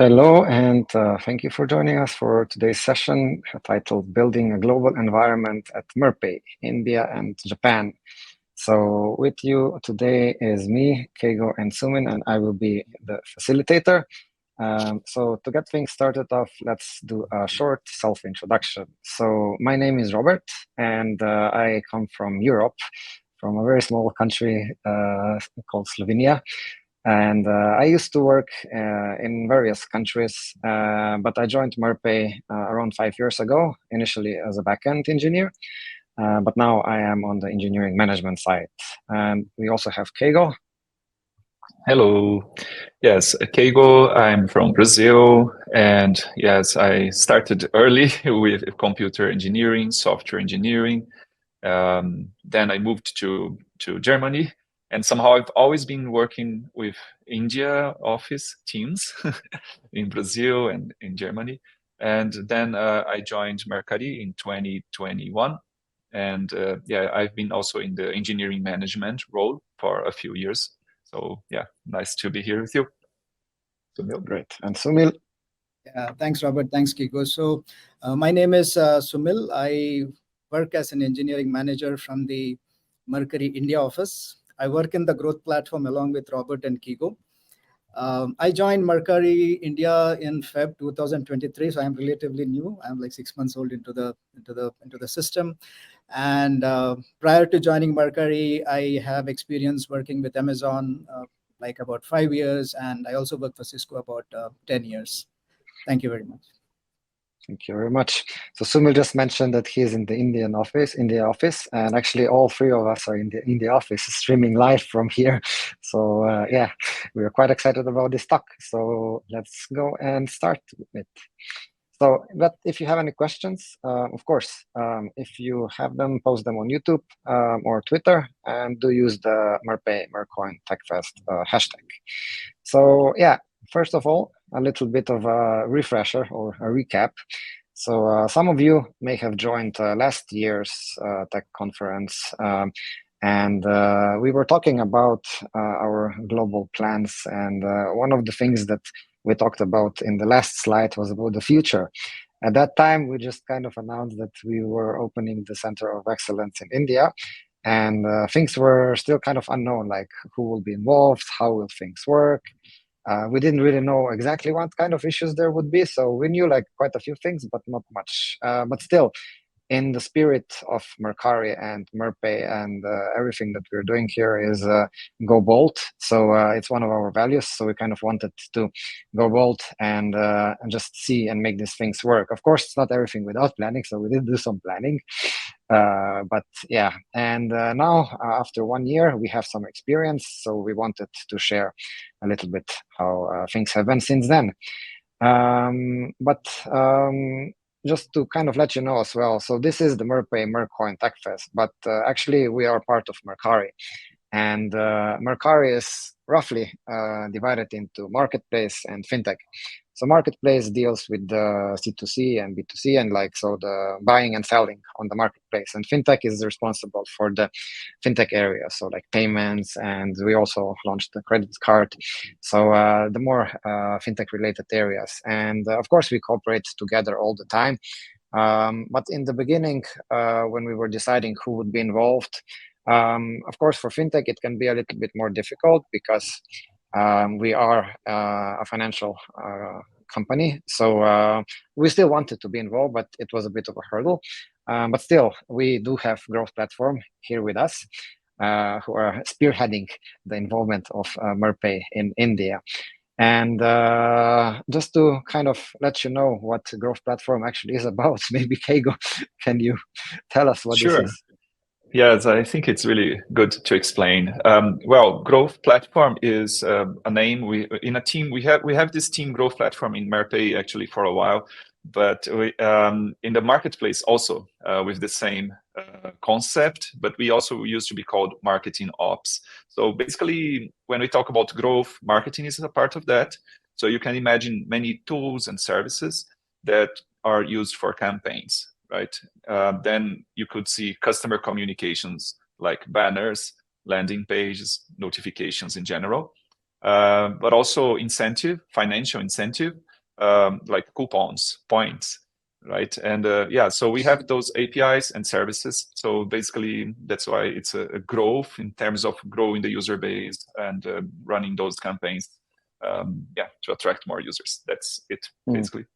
Hello, and thank you for joining us for today's session titled Building a Global Environment at Merpay, India and Japan. So with you today is me, Keigo, and Sumil, and I will be the facilitator. So to get things started off, let's do a short self-introduction. So my name is Robert, and I come from Europe, from a very small country called Slovenia. And I used to work in various countries, but I joined Merpay around 5 years ago, initially as a backend engineer. But now I am on the engineering management side. And we also have Keigo. Hello. Yes, Keigo, I'm from Brazil. And yes, I started early with computer engineering, software engineering. Then I moved to Germany. And somehow I've always been working with India office teams in Brazil and in Germany. And then I joined Mercari in 2021. And yeah, I've been also in the engineering management role for a few years. So yeah, nice to be here with you. Sumil. Great. And Sumil? Thanks, Robert. Thanks, Keigo. So my name is Sumil. I work as an engineering manager from the Mercari India office. I work in the growth platform along with Robert and Keigo. I joined Mercari India in Feb 2023, so I'm relatively new. I'm like 6 months old into the system. And prior to joining Mercari, I have experience working with Amazon like about 5 years, and I also worked for Cisco about 10 years. Thank you very much. Thank you very much. So Sumil just mentioned that he is in the India office, and actually all three of us are in the India office, streaming live from here. So yeah, we are quite excited about this talk. So let's go and start with it. So, but if you have any questions, of course, if you have them, post them on YouTube or Twitter, and do use the Merpay Mercoin TechFest hashtag. So yeah, first of all, a little bit of a refresher or a recap. So some of you may have joined last year's tech conference, and we were talking about our global plans. And one of the things that we talked about in the last slide was about the future. At that time, we just kind of announced that we were opening the Center of Excellence in India. And things were still kind of unknown, like who will be involved, how will things work. We didn't really know exactly what kind of issues there would be. So we knew like quite a few things, but not much. But still, in the spirit of Mercari and Merpay and everything that we're doing here is go bold. So it's one of our values. So we kind of wanted to go bold and just see and make these things work. Of course, it's not everything without planning. So we did do some planning. But yeah, and now after 1 year, we have some experience. So we wanted to share a little bit how things have been since then. Just to kind of let you know as well, so this is the Merpay Mercoin TechFest, but actually we are part of Mercari. And Mercari is roughly divided into marketplace and fintech. So marketplace deals with the C2C and B2C, and like so the buying and selling on the marketplace. And fintech is responsible for the fintech area, so like payments, and we also launched the credit card. So the more fintech related areas. And of course, we cooperate together all the time. But in the beginning, when we were deciding who would be involved, of course, for fintech, it can be a little bit more difficult because we are a financial company. So we still wanted to be involved, but it was a bit of a hurdle. But still, we do have Growth Platform here with us, who are spearheading the involvement of Merpay in India. And just to kind of let you know what Growth Platform actually is about, maybe Keigo, can you tell us what Sure. this is? Yes, I think it's really good to explain. Well, Growth Platform is a name. In a team we have this team Growth Platform in Merpay actually for a while, but we, in the marketplace also with the same concept. But we also used to be called Marketing Ops. So basically, when we talk about growth, marketing is a part of that. So you can imagine many tools and services that are used for campaigns. Right. Then you could see customer communications like banners, landing pages, notifications in general, but also financial incentive. like coupons, points, right? And so we have those APIs and services. So basically, that's why it's a growth in terms of growing the user base and running those campaigns. To attract more users. That's it, basically.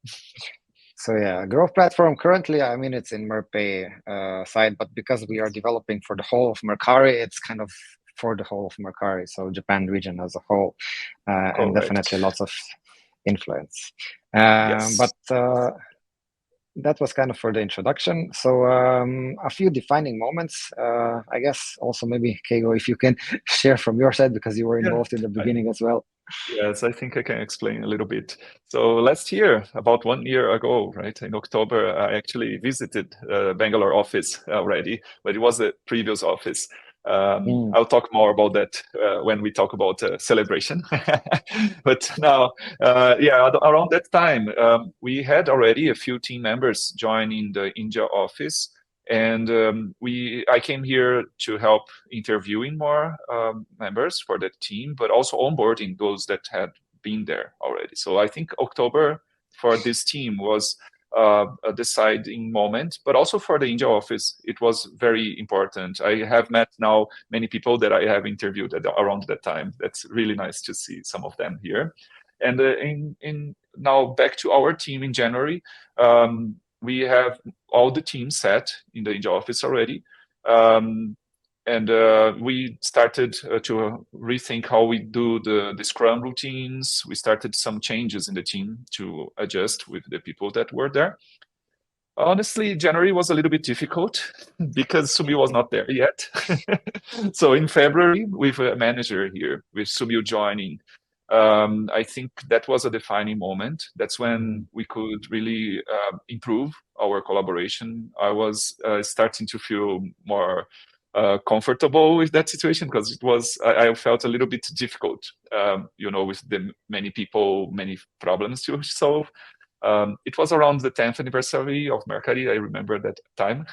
So yeah, growth platform currently, I mean, it's in Merpay side, but because we are developing for the whole of Mercari, it's kind of for the whole of Mercari, so Japan region as a whole, and definitely lots of influence. But that was kind of for the introduction. So a few defining moments, I guess. Also, maybe Keigo, if you can share from your side, because you were involved in the beginning as well. Yes, I think I can explain a little bit. So last year, about 1 year ago, right, in October, I actually visited Bangalore office already, but it was the previous office. I'll talk more about that when we talk about celebration. But now, around that time, we had already a few team members joining the India office. And I came here to help interviewing more members for the team, but also onboarding those that had been there already. So I think October for this team was a deciding moment, but also for the India office, it was very important. I have met now many people that I have interviewed around that time. That's really nice to see some of them here. And in now back to our team in January, we have all the teams set in the India office already. And we started to rethink how we do the Scrum routines. We started some changes in the team to adjust with the people that were there. Honestly, January was a little bit difficult because Sumil was not there yet. So in February, with a manager here, with Sumil joining, I think that was a defining moment. That's when we could really improve our collaboration. I was starting to feel more comfortable with that situation because I felt a little bit difficult, with the many people, many problems to solve. It was around the 10th anniversary of Mercari. I remember that time.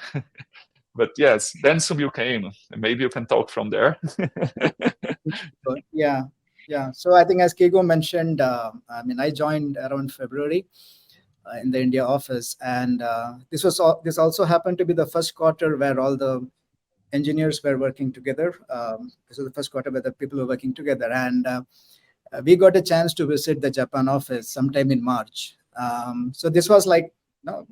But yes, then Sumil came. Maybe you can talk from there. Yeah. So I think as Keigo mentioned, I joined around February in the India office, and this also happened to be the first quarter where all the engineers were working together. This was the first quarter where the people were working together, and we got a chance to visit the Japan office sometime in March. So this was like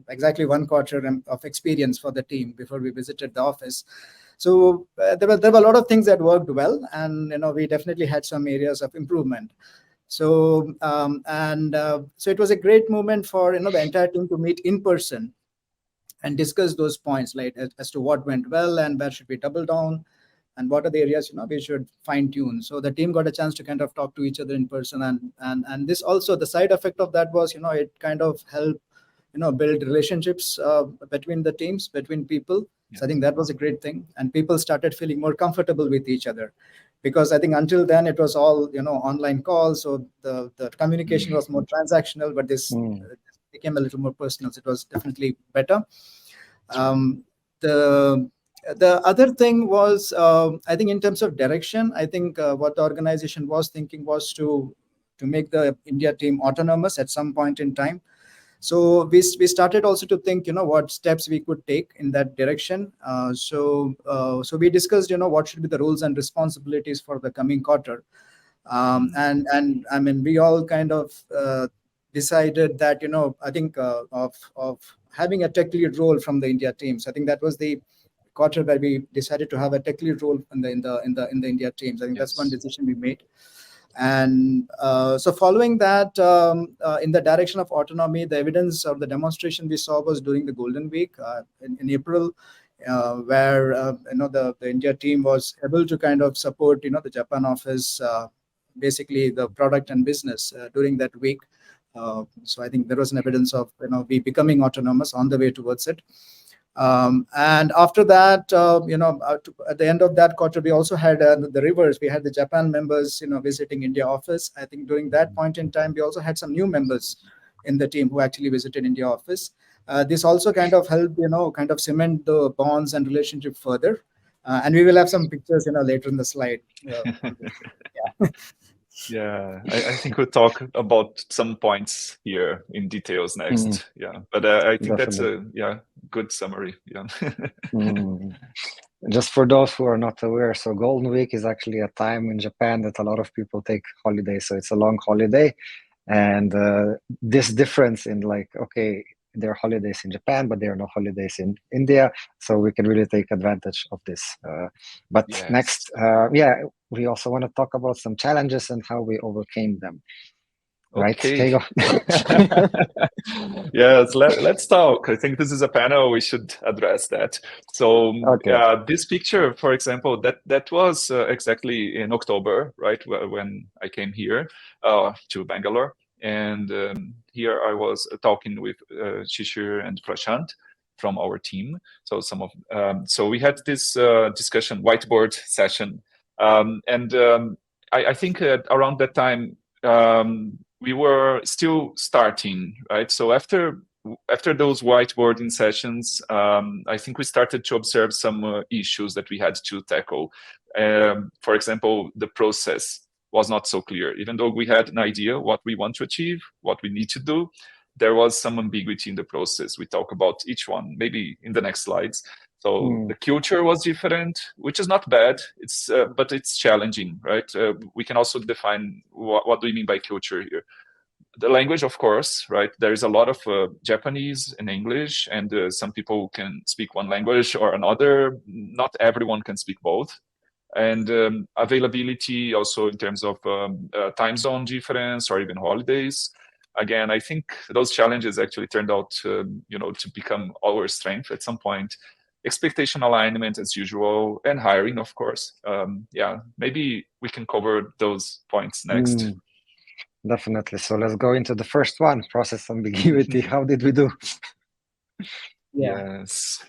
exactly 1 quarter of experience for the team before we visited the office. So there were a lot of things that worked well, and we definitely had some areas of improvement. So so it was a great moment for the entire team to meet in person and discuss those points, like as to what went well and where should we double down, and what are the areas we should fine tune. So the team got a chance to kind of talk to each other in person, and this also, the side effect of that was it kind of helped build relationships between the teams, between people. So I think that was a great thing, and people started feeling more comfortable with each other, because I think until then it was all online calls, so the communication was more transactional, but this became a little more personal. So it was definitely better. The other thing was, I think in terms of direction, I think what the organization was thinking was to make the India team autonomous at some point in time. So we started also to think, what steps we could take in that direction. So we discussed, what should be the roles and responsibilities for the coming quarter. And I mean, we all kind of decided that, I think of having a tech lead role from the India teams. I think that was the quarter where we decided to have a tech lead role in the India teams. I think that's one decision we made. And so following that, in the direction of autonomy, the evidence or the demonstration we saw was during the Golden Week in April, where the India team was able to kind of support the Japan office, basically the product and business during that week. So I think there was an evidence of we becoming autonomous on the way towards it. And after that, at the end of that quarter, we also had the reverse. We had the Japan members, visiting India office. I think during that point in time, we also had some new members in the team who actually visited India office. This also kind of helped, kind of cement the bonds and relationship further. And we will have some pictures, later in the slide. Yeah. Yeah, I think we'll talk about some points here in details next. Yeah, but I think that's Definitely. a good summary. Yeah. Just for those who are not aware, so Golden Week is actually a time in Japan that a lot of people take holidays. So it's a long holiday, and this difference in like, okay, there are holidays in Japan, but there are no holidays in India, so we can really take advantage of this. But Yes. next, we also want to talk about some challenges and how we overcame them. Right, Okay. Keigo? Yes, let's talk. I think this is a panel we should address that. So Okay. this picture, for example, that was exactly in October, right, when I came here to Bangalore. And here I was talking with Shishir and Prashant from our team. So so we had this discussion, whiteboard session. I think around that time, we were still starting, right? So after those whiteboarding sessions, I think we started to observe some issues that we had to tackle. For example, the process was not so clear. Even though we had an idea what we want to achieve, what we need to do, there was some ambiguity in the process. We talk about each one, maybe in the next slides. So the culture was different, which is not bad. But it's challenging, right? We can also define what do we mean by culture here. The language, of course, right? There is a lot of Japanese and English, and some people can speak one language or another. Not everyone can speak both. And availability also in terms of time zone difference or even holidays. Again, I think those challenges actually turned out to become our strength at some point. Expectation alignment as usual, and hiring, of course. Maybe we can cover those points next. Definitely. So let's go into the first one, process ambiguity. How did we do? Yeah. Yes.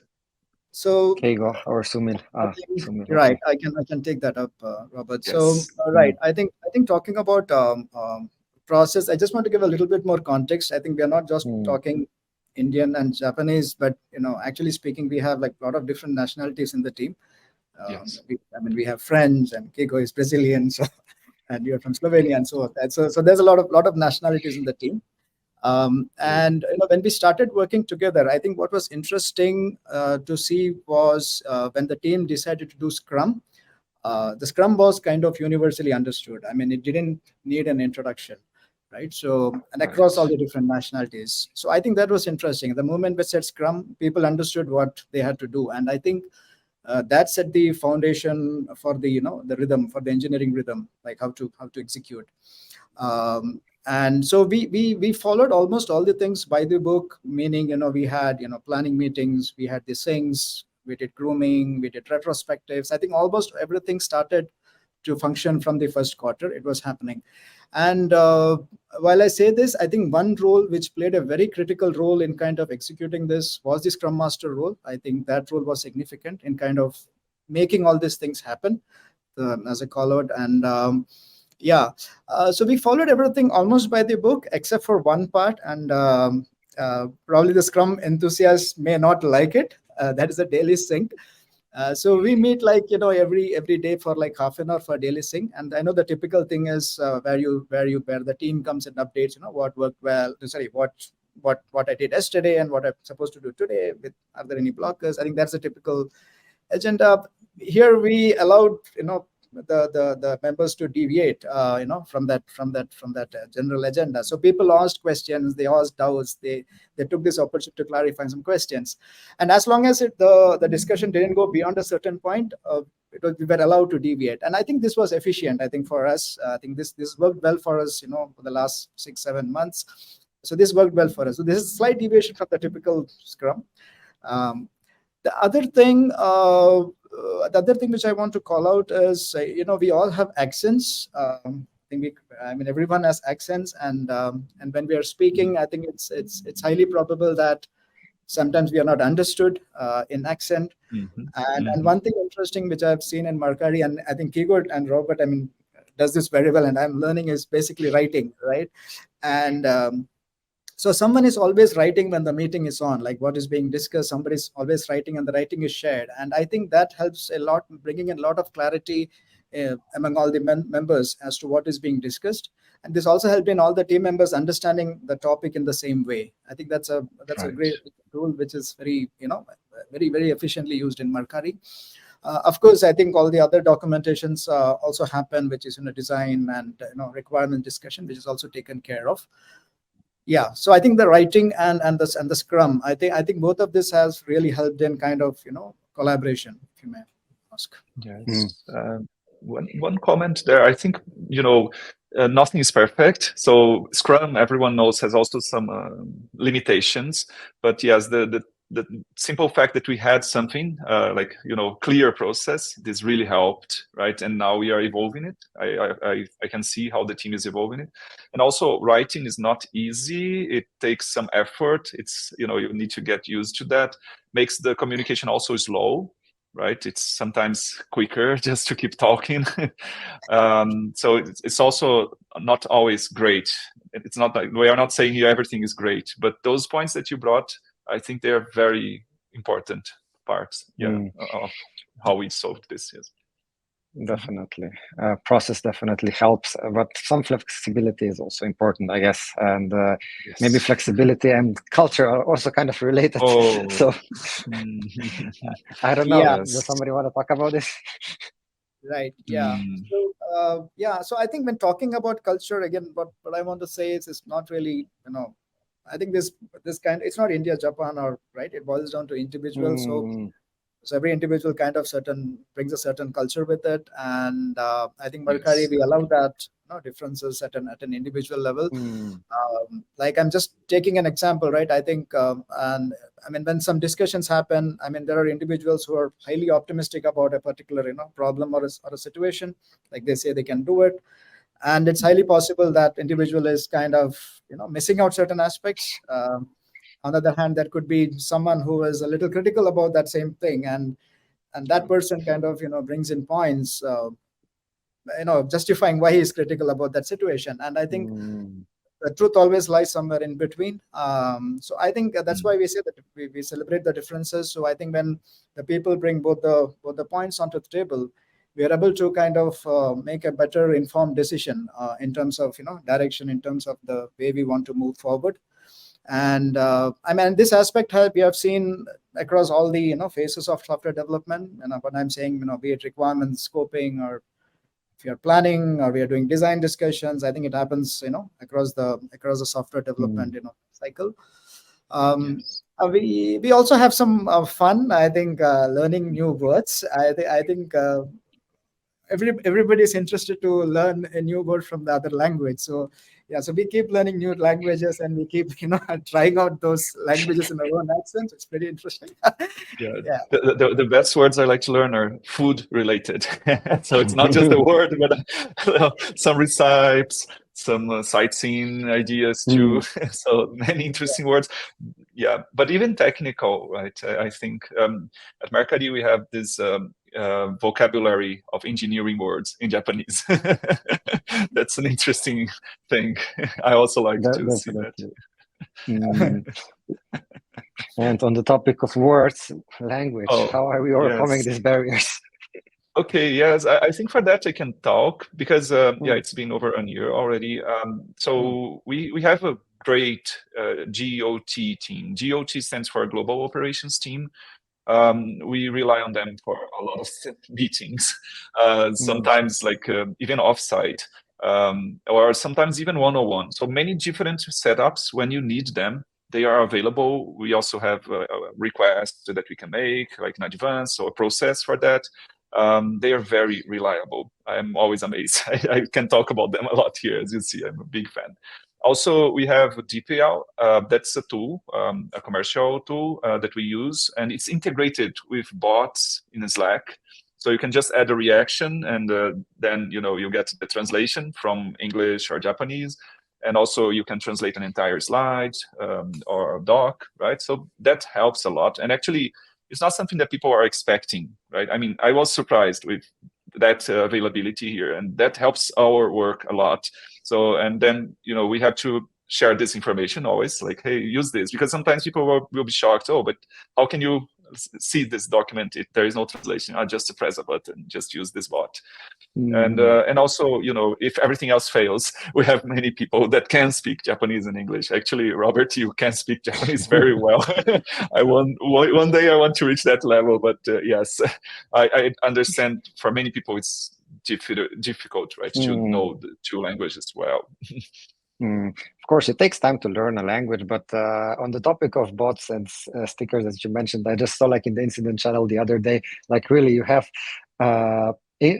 So Keigo or Sumil? Sumil, right. Okay. I can take that up, Robert. Yes. So right. I think talking about process, I just want to give a little bit more context. I think we are not just talking Indian and Japanese, but actually speaking, we have like a lot of different nationalities in the team. Yes. We have friends, and Keigo is Brazilian, so and you're from Slovenia, and so on. So there's a lot of nationalities in the team. And when we started working together, I think what was interesting to see was when the team decided to do Scrum. The Scrum was kind of universally understood. I mean, it didn't need an introduction, right? So, and across all the different nationalities. So I think that was interesting. The moment we said Scrum, people understood what they had to do, and I think that set the foundation for the the rhythm, for the engineering rhythm, like how to execute. And so we followed almost all the things by the book, meaning we had planning meetings, we had the things, we did grooming, we did retrospectives. I think almost everything started to function from the first quarter. It was happening. And while I say this, I think one role which played a very critical role in kind of executing this was the Scrum Master role. I think that role was significant in kind of making all these things happen, as a call out. And so we followed everything almost by the book, except for one part. And probably the Scrum enthusiasts may not like it. That is a daily sync. So we meet like every day for like half an hour for daily sync. And I know the typical thing is where the team comes and updates what worked well. Sorry, what I did yesterday and what I'm supposed to do today. Are there any blockers? I think that's a typical agenda. Here we allowed the members to deviate from that general agenda. So people asked questions, they asked doubts, they took this opportunity to clarify some questions, and as long as the discussion didn't go beyond a certain point, we were allowed to deviate. And I think this was efficient. I think for us, I think this worked well for us for the last 6-7 months. So this worked well for us. So this is a slight deviation from the typical Scrum. The other thing which I want to call out is, we all have accents. Everyone has accents, and when we are speaking, I think it's highly probable that sometimes we are not understood in accent. And one thing interesting which I've seen in Mercari, and I think Keigo and Robert, does this very well, and I'm learning, is basically writing, right? And so someone is always writing when the meeting is on, like what is being discussed, somebody's always writing and the writing is shared. And I think that helps a lot, bringing in a lot of clarity among all the members as to what is being discussed. And this also helped in all the team members understanding the topic in the same way. I think that's a great tool, which is very, very efficiently used in Mercari. Of course, I think all the other documentations also happen, which is design and requirement discussion, which is also taken care of. Yeah, so I think the writing and the Scrum, I think both of this has really helped in kind of collaboration, if you may ask. Yes. One comment there. I think nothing is perfect. So Scrum, everyone knows, has also some limitations. But yes, the simple fact that we had something like clear process, this really helped, right? And now we are evolving it. I can see how the team is evolving it. And also writing is not easy. It takes some effort. It's you need to get used to that. Makes the communication also slow, right? It's sometimes quicker just to keep talking. So it's also not always great. It's not like we are not saying here everything is great, but those points that you brought, I think they are very important parts of how we solved this. Yes. Definitely. Process definitely helps, but some flexibility is also important, I guess. And Yes. maybe flexibility and culture are also kind of related. Oh. So I don't know. Yeah. Does somebody want to talk about this? Right. Yeah. So So I think when talking about culture, again, what I want to say is it's not really, I think this kind, it's not India, Japan, or right. It boils down to individuals. So every individual kind of brings a certain culture with it, and I think Mercari, we allow that differences at an individual level. Like I'm just taking an example, right? I think, and I mean, when some discussions happen, I mean, there are individuals who are highly optimistic about a particular problem or a situation, like they say they can do it, and it's highly possible that individual is kind of missing out certain aspects. On the other hand, there could be someone who is a little critical about that same thing, and that person kind of brings in points, justifying why he is critical about that situation. And I think the truth always lies somewhere in between. So I think that's why we say that we celebrate the differences. So I think when the people bring both the points onto the table, we are able to kind of make a better informed decision in terms of direction, in terms of the way we want to move forward. And I mean, this aspect we have seen across all the phases of software development. When I'm saying be it requirements, scoping, or if you're planning, or we are doing design discussions, I think it happens across the software development cycle. We also have some fun. I think learning new words. I think everybody is interested to learn a new word from the other language. So yeah, so we keep learning new languages, and we keep trying out those languages in our own accents. It's pretty interesting. Yeah. The best words I like to learn are food related. So it's not just a word, but some recipes, some sightseeing ideas too. So many interesting words. Yeah, but even technical, right? I think at Mercari we have this vocabulary of engineering words in Japanese. That's an interesting thing. I also like to see that. And on the topic of words, language, how are we overcoming these barriers? Okay, yes, I think for that I can talk, because it's been over a year already. So we have a great GOT team. GOT stands for Global Operations Team. We rely on them for a lot of meetings, sometimes like even offsite, or sometimes even one-on-one. So many different setups. When you need them, they are available. We also have requests that we can make, like in advance, or process for that. They are very reliable. I'm always amazed. I can talk about them a lot here. As you see, I'm a big fan. Also, we have DPL. That's a tool, a commercial tool that we use, and it's integrated with bots in Slack. So you can just add a reaction, and then you get the translation from English or Japanese, and also you can translate an entire slide or a doc, right? So that helps a lot. And actually, it's not something that people are expecting, right? I mean, I was surprised with that availability here, and that helps our work a lot. So, and then, we have to share this information always, like, hey, use this, because sometimes people will be shocked. Oh, but how can you see this document, there is no translation. I just press a button, just use this bot. And also, if everything else fails, we have many people that can speak Japanese and English. Actually, Robert, you can speak Japanese very well. One day I want to reach that level, but yes, I understand for many people it's difficult, right, to know the two languages well. Of course, it takes time to learn a language, but on the topic of bots and stickers that you mentioned, I just saw like in the incident channel the other day, like really you have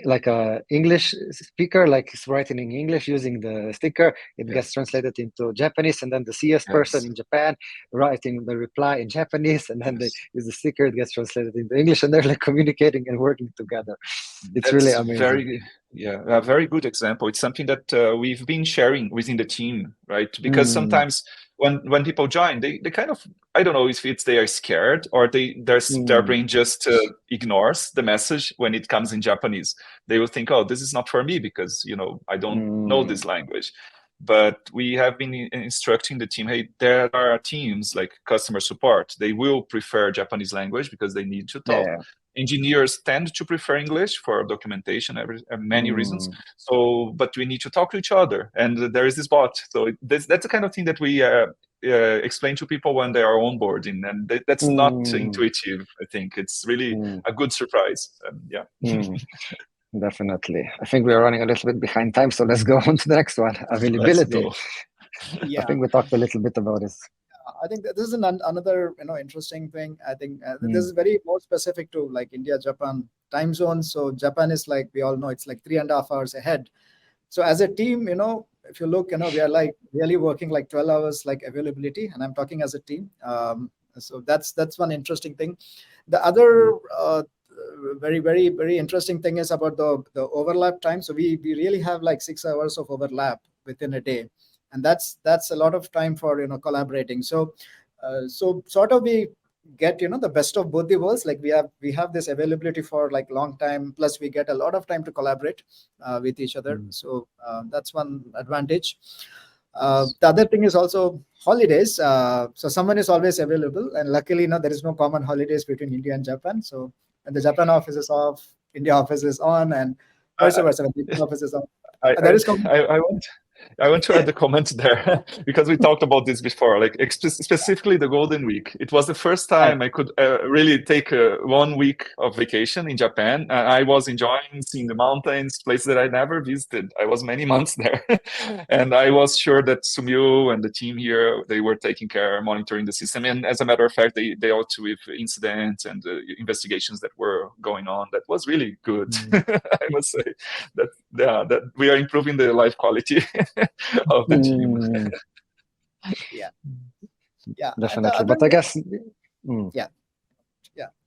like a English speaker, like is writing in English using the sticker, it gets translated into Japanese, and then the CS person in Japan writing the reply in Japanese, and then they use the sticker, it gets translated into English, and they're like communicating and working together. It's really amazing. A very good example. It's something that we've been sharing within the team, right? Because sometimes when people join, they kind of, I don't know if they are scared or their brain just ignores the message when it comes in Japanese. They will think, oh, this is not for me because, I don't know this language. But we have been instructing the team, hey, there are teams like customer support. They will prefer Japanese language because they need to talk. Yeah. Engineers tend to prefer English for documentation, many reasons. So, but we need to talk to each other, and there is this bot. So that's the kind of thing that we explain to people when they are onboarding, and that's not intuitive. I think it's really a good surprise. Definitely. I think we are running a little bit behind time, so let's go on to the next one. Availability. I think we talked a little bit about this. I think that this is another interesting thing. I think this is very more specific to like India, Japan time zones. So Japan is like, we all know, it's like 3.5 hours ahead. So as a team, if you look, we are like really working like 12 hours like availability, and I'm talking as a team. So that's one interesting thing. The other very, very, very interesting thing is about the overlap time. So we really have like 6 hours of overlap within a day. And that's a lot of time for collaborating. So sort of we get the best of both the worlds. Like we have this availability for like long time, plus we get a lot of time to collaborate with each other. So that's one advantage. The other thing is also holidays. So someone is always available, and luckily there is no common holidays between India and Japan. So when the Japan office is off, India office is on, and vice versa. When the Indian office is on. I want to add the comment there because we talked about this before, like specifically the Golden Week. It was the first time I could really take 1 week of vacation in Japan. I was enjoying seeing the mountains, places that I never visited. I was many months there. And I was sure that Sumil and the team here, they were taking care, monitoring the system. And as a matter of fact, they dealt with incidents and investigations that were going on. That was really good. I must say that we are improving the life quality of the team. Yeah, definitely. But I guess I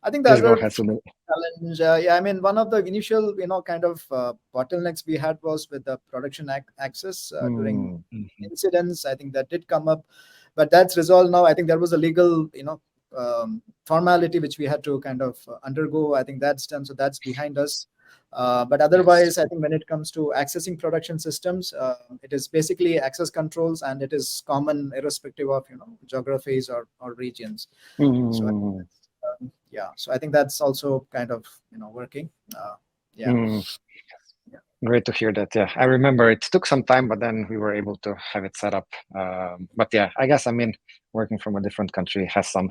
think the other challenge, I mean, one of the initial kind of bottlenecks we had was with the production access during incidents. I think that did come up, but that's resolved now. I think there was a legal formality which we had to kind of undergo. I think that's done, so that's behind us. But otherwise, I think when it comes to accessing production systems, it is basically access controls, and it is common irrespective of geographies or regions. So so I think that's also kind of working. Great to hear that. I remember it took some time, but then we were able to have it set up. But I guess working from a different country has some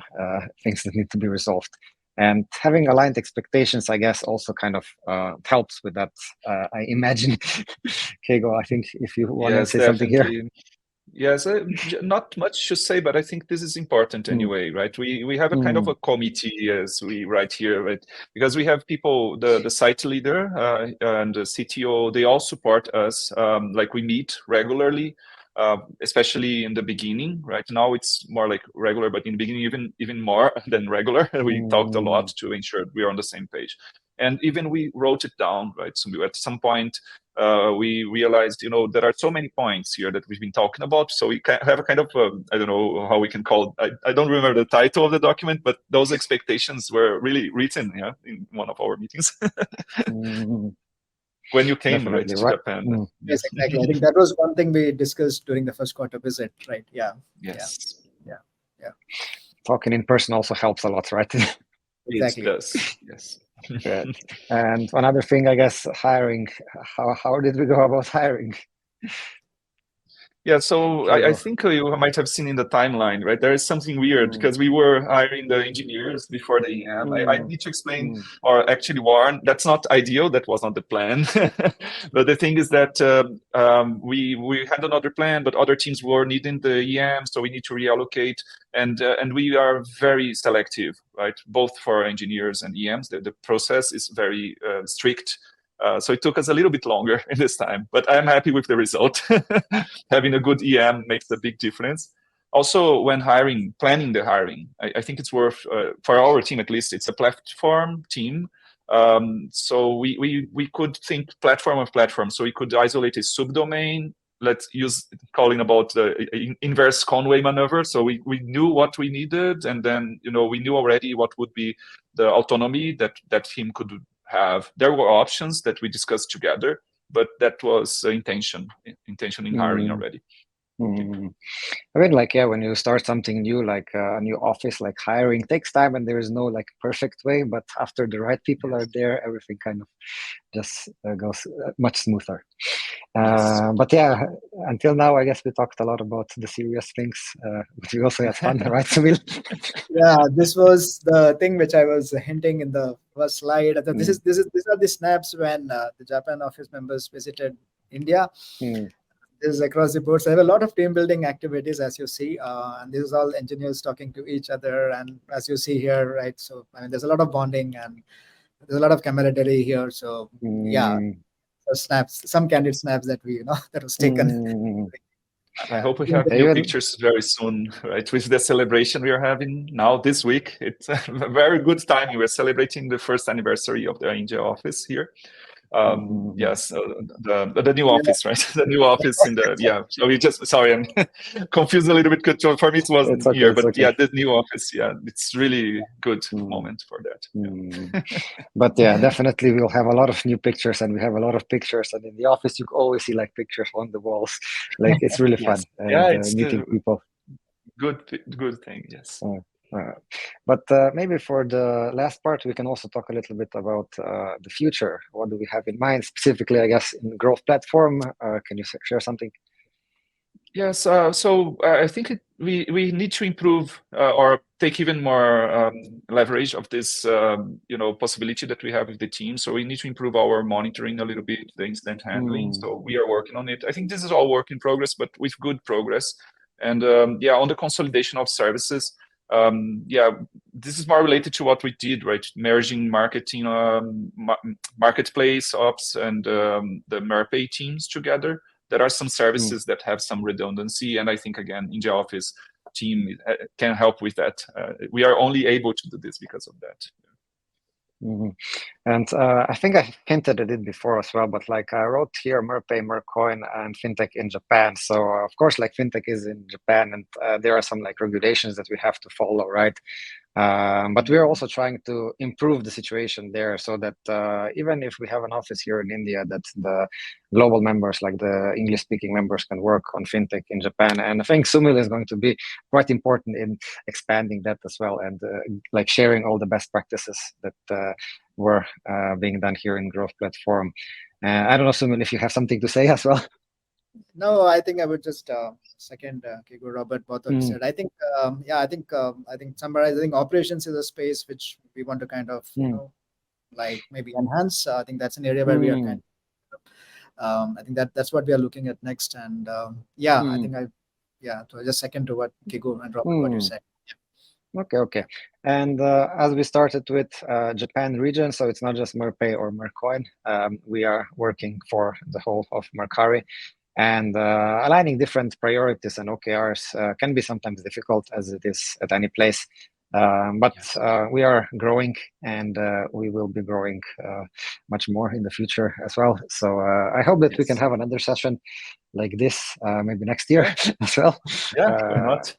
things that need to be resolved. And having aligned expectations, I guess, also kind of helps with that. I imagine, Keigo, I think if you want to say something here. Yes, not much to say, but I think this is important anyway, right? We have a kind of a committee, as we write here, right? Because we have people, the site leader and the CTO, they all support us. Like we meet regularly. Especially in the beginning. Right now it's more like regular, but in the beginning even more than regular. We talked a lot to ensure we are on the same page, and even we wrote it down, right? So at some point we realized there are so many points here that we've been talking about, so we have a kind of I don't know how we can call it. I don't remember the title of the document, but those expectations were really written in one of our meetings. When you came to Japan. Yes, exactly. I think that was one thing we discussed during the first quarter visit, right? Yes. Yeah. Talking in person also helps a lot, right? Exactly. It does. Yes. Good. And another thing, I guess, hiring. How did we go about hiring? Yeah, so I Keigo. think you might have seen in the timeline, right? There is something weird because we were hiring the engineers before the EM. I need to explain, or actually warn, that's not ideal. That was not the plan. But the thing is that we had another plan, but other teams were needing the EM, so we need to reallocate. And we are very selective, right? Both for engineers and EMs. The process is very strict. So it took us a little bit longer in this time, but I'm happy with the result. Having a good EM makes a big difference. Also, when planning the hiring, I think it's worth, for our team at least, it's a platform team. So we could think platform of platform. So we could isolate a subdomain. Let's use calling about the inverse Conway maneuver. So we knew what we needed, and then we knew already what would be the autonomy that team could have. There were options that we discussed together, but that was intention in hiring already. I mean, like, yeah, when you start something new, like a new office, like hiring takes time, and there is no like perfect way. But after the right people are there, everything kind of just goes much smoother. But yeah, until now, I guess we talked a lot about the serious things, but we also had fun, right, Sumil? Yeah, this was the thing which I was hinting in the first slide. These are the snaps when the Japan office members visited India. This is across the board. So I have a lot of team building activities, as you see, and this is all engineers talking to each other. And as you see here, right? So I mean, there's a lot of bonding and there's a lot of camaraderie here. So yeah, so snaps, some candid snaps that that was taken. I hope we have new pictures very soon, right? With the celebration we are having now this week. It's a very good timing. We're celebrating the first anniversary of the India office here. Yes, the new office, right? The new office So we just, sorry, I'm confused a little bit because for me it wasn't here, but yeah, the new office, it's really good moment for that. But yeah, definitely we'll have a lot of new pictures, and we have a lot of pictures, and in the office you always see like pictures on the walls. Like it's really fun. It's meeting people. Good thing, yes. But maybe for the last part, we can also talk a little bit about the future. What do we have in mind, specifically, I guess, in the growth platform? Can you share something? Yes, so I think we need to improve or take even more leverage of this, possibility that we have with the team. So we need to improve our monitoring a little bit, the incident handling. So we are working on it. I think this is all work in progress, but with good progress. And on the consolidation of services, this is more related to what we did, right? Merging marketing, marketplace ops, and the Merpay teams together. There are some services that have some redundancy, and I think again, India office team can help with that. We are only able to do this because of that. And I think I hinted at it before as well, but like I wrote here Merpay, Mercoin, and fintech in Japan. So of course, like fintech is in Japan, and there are some like regulations that we have to follow, right? But we are also trying to improve the situation there, so that even if we have an office here in India, that the global members, like the English-speaking members, can work on fintech in Japan. And I think Sumil is going to be quite important in expanding that as well, and like sharing all the best practices that were being done here in Growth Platform. I don't know, Sumil, if you have something to say as well. No, I think I would just second Keigo, Robert, both of you said. I think, I think summarizing operations is a space which we want to kind of, like maybe enhance. I think that's an area where we are kind of, I think that's what we are looking at next. And I think so just second to what Keigo and Robert, what you said. Okay. And as we started with Japan region, so it's not just Merpay or Mercoin. We are working for the whole of Mercari. And aligning different priorities and OKRs can be sometimes difficult, as it is at any place. But we are growing, and we will be growing much more in the future as well. So I hope that we can have another session like this maybe next year as well. Why not?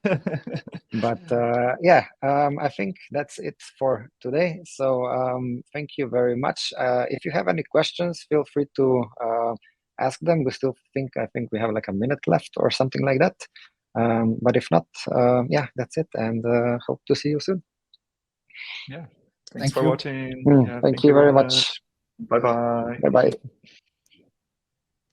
But I think that's it for today. So thank you very much. If you have any questions, feel free to ask them. I think we have like a minute left or something like that. But if not, that's it. And hope to see you soon. Yeah. Thanks for watching. Thank you very much. Bye-bye. Bye-bye.